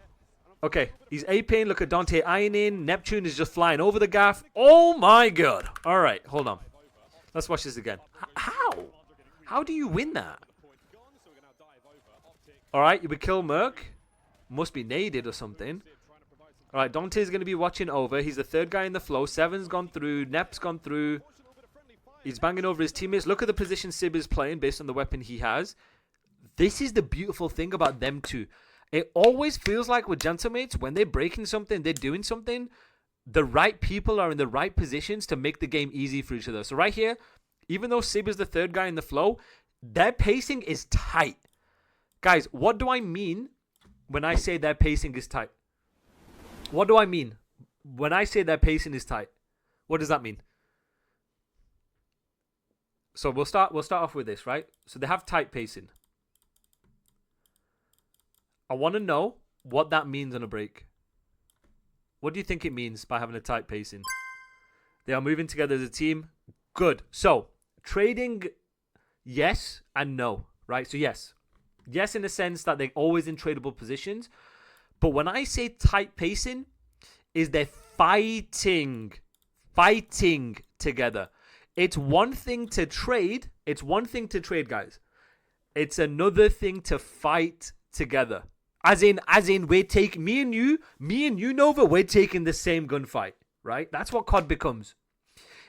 Okay, he's aping. Look at Dante ironing. Neptune is just flying over the gaff. Oh my god. Alright, hold on. Let's watch this again. How? How do you win that? Alright, you would kill Merc. Must be naded or something. Alright, Dante's going to be watching over. He's the third guy in the flow. 7's gone through. Nep's gone through. He's banging over his teammates. Look at the position Sib is playing based on the weapon he has. This is the beautiful thing about them two. It always feels like with Gentlemates, when they're breaking something, they're doing something, the right people are in the right positions to make the game easy for each other. So right here, even though Sib is the third guy in the flow, their pacing is tight. Guys, what do I mean when I say their pacing is tight? What do I mean when I say their pacing is tight? What does that mean? So we'll start off with this, right? So they have tight pacing. I want to know what that means on a break. What do you think it means by having a tight pacing? They are moving together as a team. Good. So, trading, yes and no, right? So, yes. Yes, in the sense that they're always in tradable positions. But when I say tight pacing, is they're fighting together. It's one thing to trade. It's one thing to trade, guys. It's another thing to fight together. As in, we're taking, me and you, Nova, we're taking the same gunfight, right? That's what COD becomes.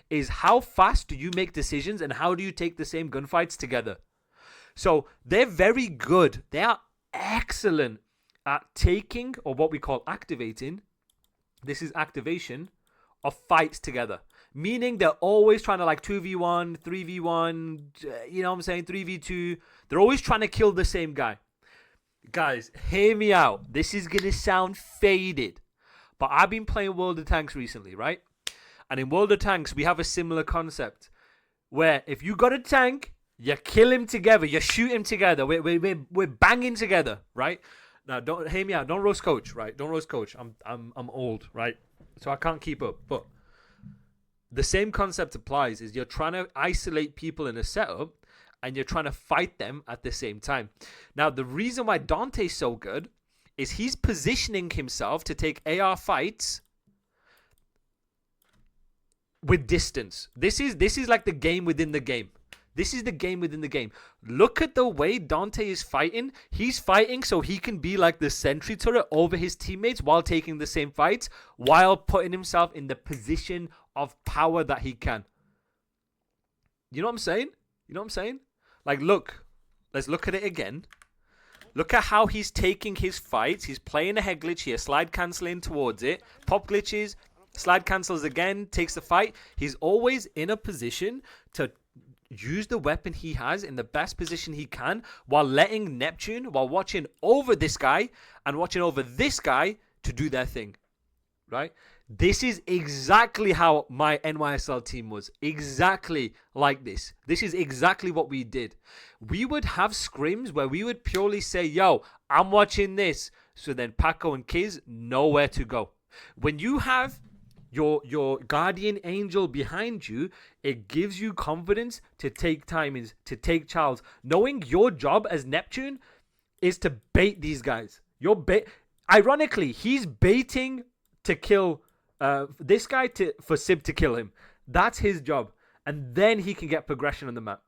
Is how fast do you make decisions and how do you take the same gunfights together? So they're very good. They are excellent at taking, or what we call activating. This is activation of fights together. Meaning they're always trying to like 2v1, 3v1, you know what I'm saying, 3v2. They're always trying to kill the same guy. Guys, hear me out. This is going to sound faded. But I've been playing World of Tanks recently, right? And in World of Tanks, we have a similar concept. Where if you got a tank, you kill him together. You shoot him together. We're banging together, right? Now, don't hear me out. Don't roast coach, right? Don't roast coach. I'm old, right? So I can't keep up. But the same concept applies. Is you're trying to isolate people in a setup, and you're trying to fight them at the same time. Now, the reason why Dante's so good is he's positioning himself to take AR fights with distance. This is like the game within the game. This is the game within the game. Look at the way Dante is fighting. He's fighting so he can be like the sentry turret over his teammates while taking the same fights, while putting himself in the position of power that he can. You know what I'm saying? You know what I'm saying? Like, look. Let's look at it again. Look at how he's taking his fights. He's playing a head glitch here. Slide cancelling towards it. Pop glitches. Slide cancels again. Takes the fight. He's always in a position to use the weapon he has in the best position he can, while letting Neptune, while watching over this guy and watching over this guy to do their thing. Right? This is exactly how my NYSL team was. Exactly like this. This is exactly what we did. We would have scrims where we would purely say, yo, I'm watching this. So then Paco and Kiz know where to go. When you have your guardian angel behind you, it gives you confidence to take timings, to take Charles. Knowing your job as Neptune is to bait these guys. Ironically, he's baiting to kill this guy for Sib to kill him. That's his job. And then he can get progression on the map.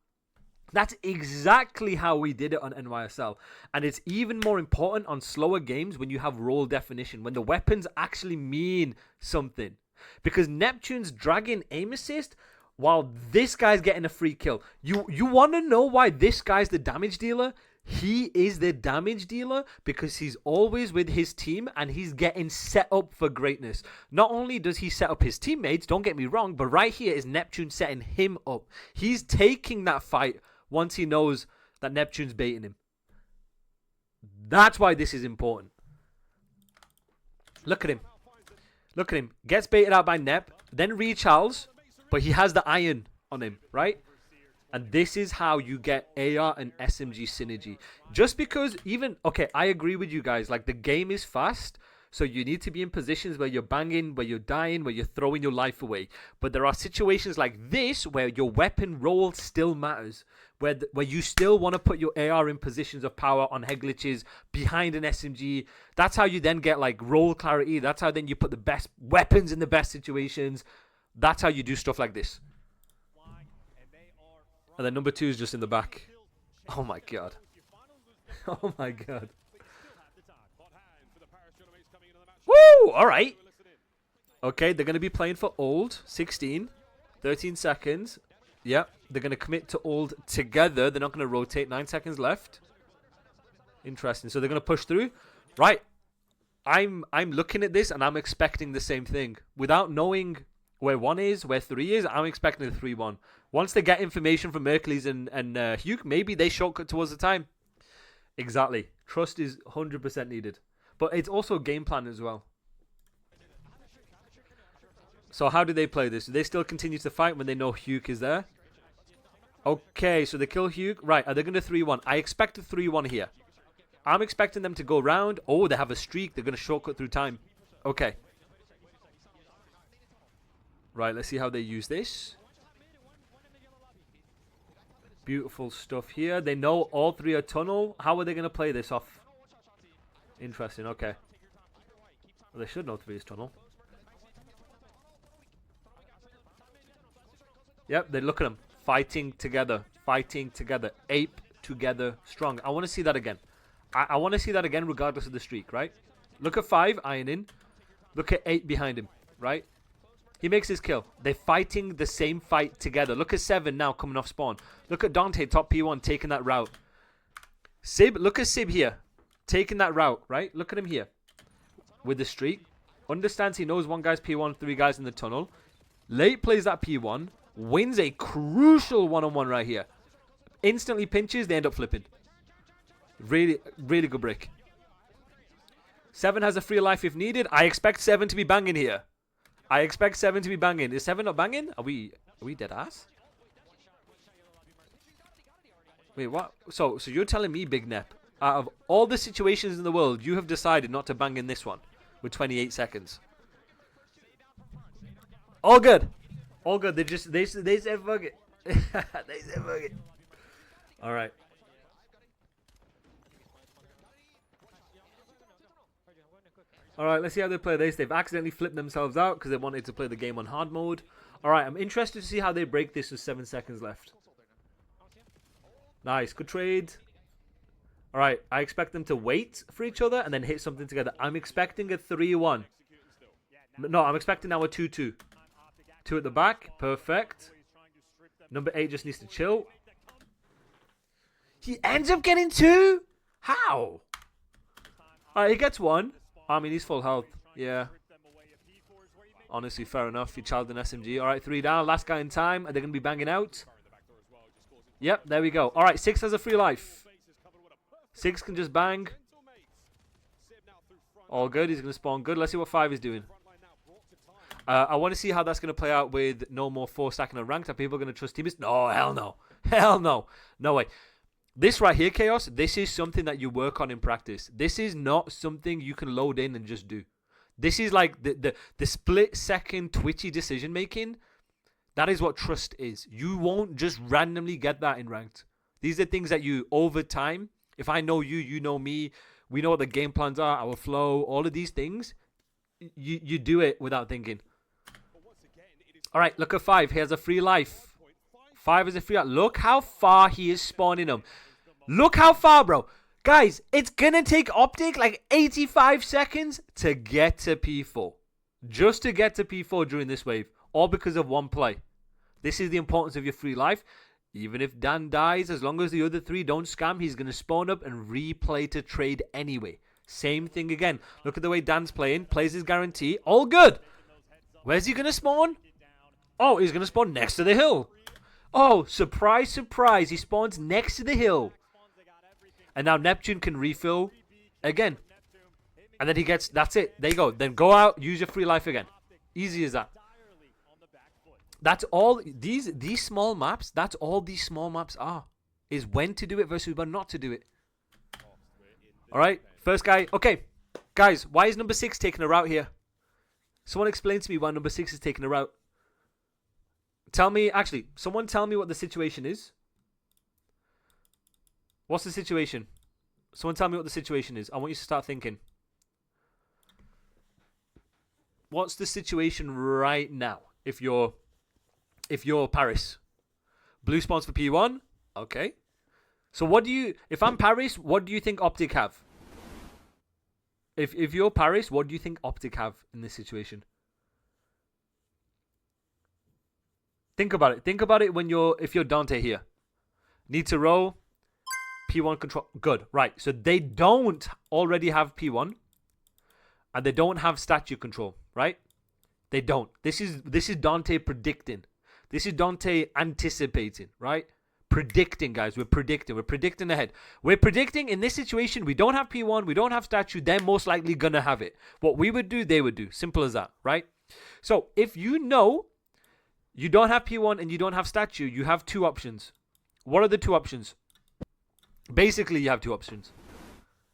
That's exactly how we did it on NYSL. And it's even more important on slower games when you have role definition, when the weapons actually mean something. Because Neptune's dragging aim assist while this guy's getting a free kill. You want to know why this guy's the damage dealer? He is the damage dealer because he's always with his team and he's getting set up for greatness. Not only does he set up his teammates, don't get me wrong, but right here is Neptune setting him up. He's taking that fight once he knows that Neptune's baiting him. That's why this is important. Look at him. Look at him. Gets baited out by Nep, then recharles, but he has the iron on him, right? And this is how you get AR and SMG synergy. Just because okay, I agree with you guys. Like, the game is fast, so you need to be in positions where you're banging, where you're dying, where you're throwing your life away. But there are situations like this where your weapon roll still matters. Where you still want to put your AR in positions of power on head glitches behind an SMG. That's how you then get like role clarity. That's how then you put the best weapons in the best situations. That's how you do stuff like this. And then number 2 is just in the back. Oh my god. Oh my god. Woo! Alright. Okay, they're going to be playing for old. 16. 13 seconds. Yep. They're going to commit to old together. They're not going to rotate. 9 seconds left. Interesting. So they're going to push through. Right. I'm looking at this and I'm expecting the same thing. Without knowing where 1 is, where 3 is, I'm expecting the 3-1. Once they get information from Mercules and Hugh, maybe they shortcut towards the time. Exactly. Trust is 100% needed. But it's also game plan as well. So how do they play this? Do they still continue to fight when they know Hugh is there? Okay, so they kill Hugh. Right, are they going to 3-1? I expect a 3-1 here. I'm expecting them to go round. Oh, they have a streak. They're going to shortcut through time. Okay. Right, let's see how they use this. Beautiful stuff here. They know all three are tunnel. How are they going to play this off? Interesting, okay. Well, they should know three is tunnel. Yep, they look at them. Fighting together. Fighting together. Ape together strong. I want to see that again. I want to see that again regardless of the streak, right? Look at 5, ironing. Look at 8 behind him, right? He makes his kill. They're fighting the same fight together. Look at 7 now coming off spawn. Look at Dante, top P1, taking that route. Sib, look at Sib here. Taking that route, right? Look at him here. With the streak. Understands he knows one guy's P1, 3 guys in the tunnel. Late plays that P1. Wins a crucial one-on-one right here. Instantly pinches, they end up flipping. Really, really good break. 7 has a free life if needed. I expect 7 to be banging here. I expect 7 to be banging. Is 7 not banging? Are we dead ass? Wait, what? So you're telling me, Big Nep, out of all the situations in the world, you have decided not to bang in this one with 28 seconds. All good. All good. They said fuck it. They said fuck it. All right. All right, let's see how they play this. They've accidentally flipped themselves out because they wanted to play the game on hard mode. All right, I'm interested to see how they break this with 7 seconds left. Nice, good trade. All right, I expect them to wait for each other and then hit something together. I'm expecting a 3-1. No, I'm expecting now a 2-2. 2 at the back, perfect. Number 8 just needs to chill. He ends up getting 2? How? All right, he gets 1. I mean, he's full health. Yeah. Honestly, fair enough. He challenged an SMG. All right, 3 down. Last guy in time. Are they going to be banging out? Yep, there we go. All right, 6 has a free life. 6 can just bang. All good. He's going to spawn good. Let's see what 5 is doing. I want to see how that's going to play out with no more 4 stacking on ranked. Are people going to trust teammates? No, hell no. Hell no. No way. This right here, Chaos, this is something that you work on in practice. This is not something you can load in and just do. This is like the split-second twitchy decision-making. That is what trust is. You won't just randomly get that in ranked. These are things that you, over time, if I know you, you know me, we know what the game plans are, our flow, all of these things, you do it without thinking. All right, look at 5. He has a free life. 5 is a free life. Look how far he is spawning them. Look how far, bro. Guys, it's going to take OpTic like 85 seconds to get to P4. Just to get to P4 during this wave. All because of one play. This is the importance of your free life. Even if Dan dies, as long as the other 3 don't scam, he's going to spawn up and replay to trade anyway. Same thing again. Look at the way Dan's playing. Plays his guarantee. All good. Where's he going to spawn? Oh, he's going to spawn next to the hill. Oh, surprise, surprise. He spawns next to the hill. And now Neptune can refill again. And then he gets, that's it. There you go. Then go out, use your free life again. Easy as that. That's all, these small maps, that's all these small maps are. Is when to do it versus when not to do it. Alright, first guy. Okay, guys, why is number 6 taking a route here? Someone explain to me why number 6 is taking a route. Tell me, actually, someone tell me what the situation is. What's the situation? Someone tell me what the situation is. I want you to start thinking. What's the situation right now? If you're Paris. Blue spawns for P1. Okay. So what do you, if I'm Paris, what do you think OpTic have? If you're Paris, what do you think OpTic have in this situation? Think about it. Think about it when if you're Dante here. Need to roll. P1 control. Good. Right. So they don't already have P1. And they don't have statue control. Right? They don't. This is Dante predicting. This is Dante anticipating. Right? Predicting, guys. We're predicting. We're predicting ahead. We're predicting in this situation, we don't have P1. We don't have statue. They're most likely going to have it. What we would do, they would do. Simple as that. Right? So if you know you don't have P1 and you don't have statue, you have 2 options. What are the 2 options? Basically, you have 2 options.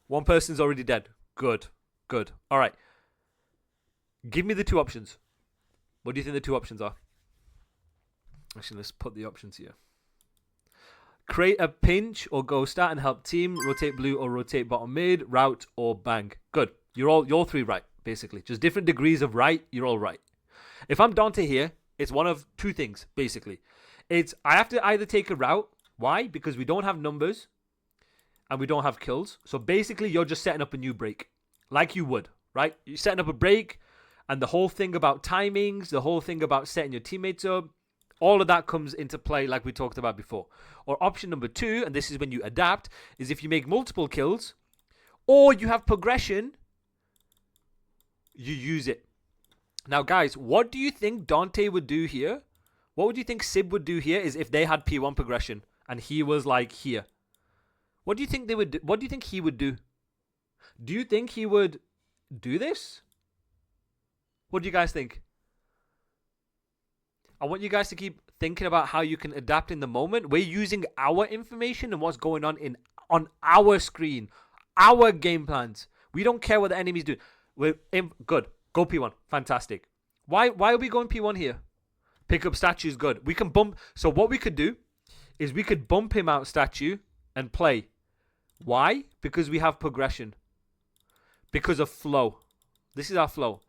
One person's already dead. Good. Good. All right. Give me the 2 options. What do you think the two options are? Actually, let's put the options here. Create a pinch or go stat and help team. Rotate blue or rotate bottom mid. Route or bang. Good. You're all three right, basically. Just different degrees of right. You're all right. If I'm Dante here, it's one of two things, basically. It's I have to either take a route. Why? Because we don't have numbers and we don't have kills. So basically, you're just setting up a new break. Like you would, right? You're setting up a break, and the whole thing about timings, the whole thing about setting your teammates up, all of that comes into play like we talked about before. Or option number two, and this is when you adapt, is if you make multiple kills or you have progression, you use it. Now, guys, what do you think Dante would do here? What would you think Sib would do here is if they had P1 progression and he was like here? What do you think they would do? What do you think he would do? Do you think he would do this? What do you guys think? I want you guys to keep thinking about how you can adapt in the moment. We're using our information and what's going on our screen, our game plans. We don't care what the enemy's doing. Good. Go P1. Fantastic. Why are we going P1 here? Pick up statues. Good. We can bump. So what we could do is we could bump him out statue and play. Why? Because we have progression. Because of flow. This is our flow.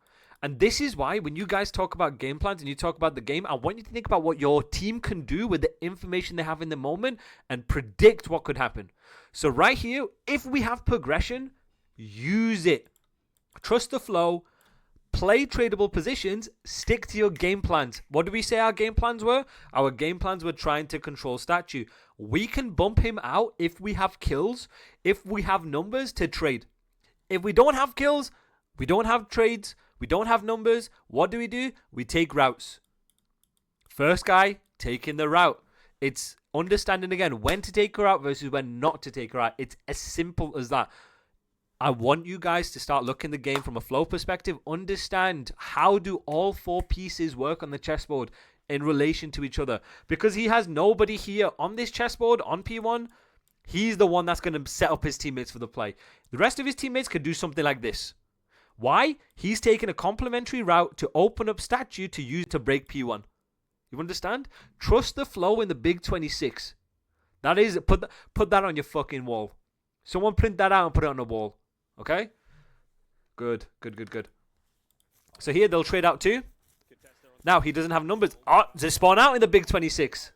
And this is why when you guys talk about game plans and you talk about the game, I want you to think about what your team can do with the information they have in the moment and predict what could happen. So right here, if we have progression, use it. Trust the flow. Play tradable positions. Stick to your game plans. What do we say our game plans were? Our game plans were trying to control statue. We can bump him out if we have kills, if we have numbers to trade. If we don't have kills, we don't have trades, we don't have numbers, what do? We take routes. First guy, taking the route. It's understanding again when to take her out versus when not to take her out. It's as simple as that. I want you guys to start looking the game from a flow perspective. Understand how do all four pieces work on the chessboard in relation to each other. Because he has nobody here on this chessboard, on P1. He's the one that's going to set up his teammates for the play. The rest of his teammates could do something like this. Why? He's taking a complementary route to open up statue to use to break P1. You understand? Trust the flow in the big 26. That is, put that on your fucking wall. Someone print that out and put it on the wall. Okay? Good. So here they'll trade out too. Now he doesn't have numbers. Oh, they spawn out in the big 26.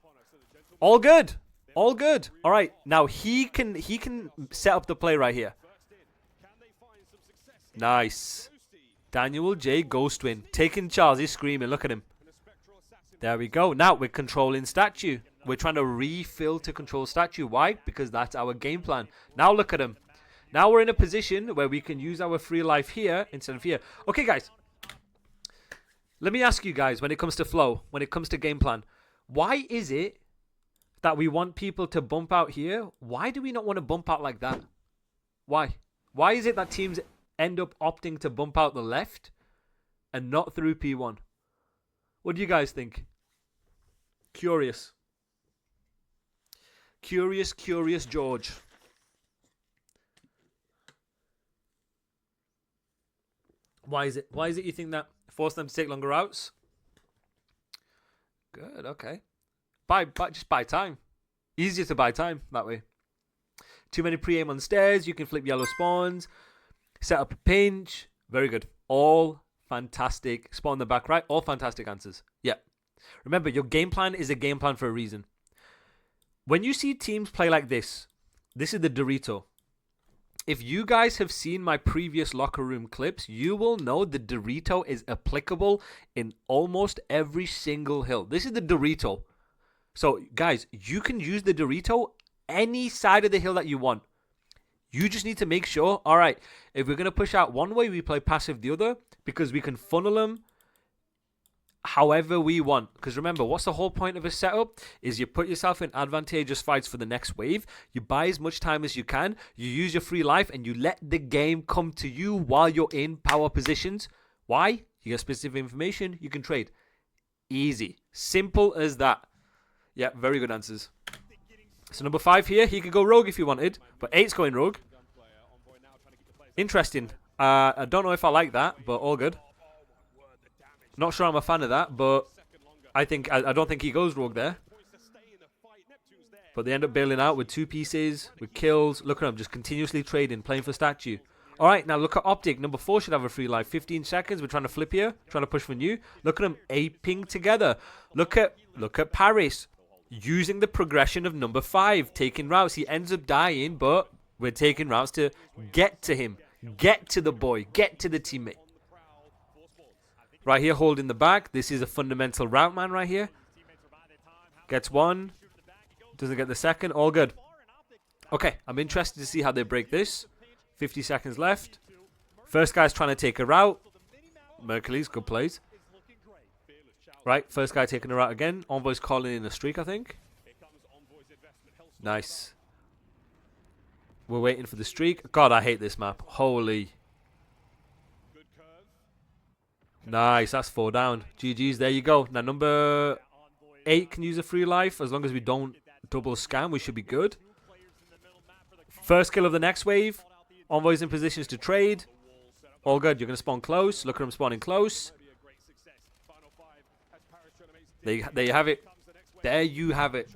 All good. All right. Now he can set up the play right here. Nice. Daniel J. Ghostwin. Taking Charles. He's screaming. Look at him. There we go. Now we're controlling statue. We're trying to refill to control statue. Why? Because that's our game plan. Now look at him. Now we're in a position where we can use our free life here instead of here. Okay, guys. Let me ask you guys, when it comes to flow, when it comes to game plan, why is it that we want people to bump out here? Why do we not want to bump out like that? Why? Why is it that teams end up opting to bump out the left and not through P1? What do you guys think? Curious George. Why is it you think that force them to take longer routes? Good, okay. Just buy time. Easier to buy time that way. Too many pre-aim on stairs. You can flip yellow spawns. Set up a pinch. Very good. All fantastic. Spawn the back right. All fantastic answers. Yeah. Remember, your game plan is a game plan for a reason. When you see teams play like this is the Dorito. If you guys have seen my previous locker room clips, you will know the Dorito is applicable in almost every single hill. This is the Dorito. So, guys, you can use the Dorito any side of the hill that you want. You just need to make sure, all right, if we're going to push out one way, we play passive the other, because we can funnel them however we want. Because remember, what's the whole point of a setup? Is you put yourself in advantageous fights for the next wave. You buy as much time as you can. You use your free life and you let the game come to you while you're in power positions. Why? You get specific information. You can trade. Easy. Simple as that. Yeah, very good answers. So number 5 here, he could go rogue if he wanted. But 8's going rogue. Interesting. I don't know if I like that, but all good. Not sure I'm a fan of that, but I don't think he goes rogue there. But they end up bailing out with 2 pieces, with kills. Look at him, just continuously trading, playing for statue. Alright, now look at OpTic. Number 4 should have a free life. 15 seconds. We're trying to flip here. Trying to push for new. Look at them aping together. Look at Paris. Using the progression of number 5. Taking routes. He ends up dying, but we're taking routes to get to him. Get to the boy. Get to the teammate. Right here, holding the back. This is a fundamental route man right here. Gets 1. Doesn't get the second. All good. Okay, I'm interested to see how they break this. 50 seconds left. First guy's trying to take a route. Mercury's good plays. Right, first guy taking a route again. Envoy's calling in a streak, I think. Nice. We're waiting for the streak. God, I hate this map. Holy. Nice, that's 4 down. GG's, there you go. Now, number 8 can use a free life. As long as we don't double scam, we should be good. First kill of the next wave. Envoy's in positions to trade. All good. You're going to spawn close. Look at him spawning close. There you have it. There you have it.